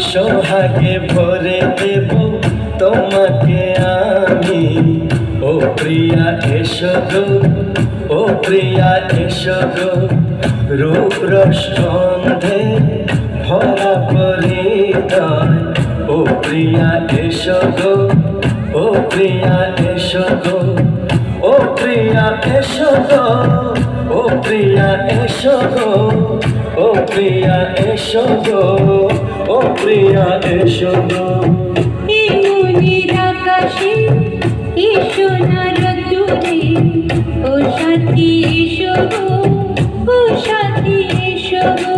সোহাগে ভরে দেব তোমাকে আমি। ও প্রিয়া এসো গো, ও প্রিয়া এসো গো, রূপ রসগন্ধে ভরা পরিণয়। ও প্রিয়া এসো গো, ও প্রিয়া এসো গো, ও প্রিয়া এসো গো, ও প্রিয়া এসো গো, ও প্রিয়া এসো গো, ও প্রিয়া এসো গো। মনের আকাশে এসো না রতুরে, ও সাথী এসো গো, ও সাথী এসো গো।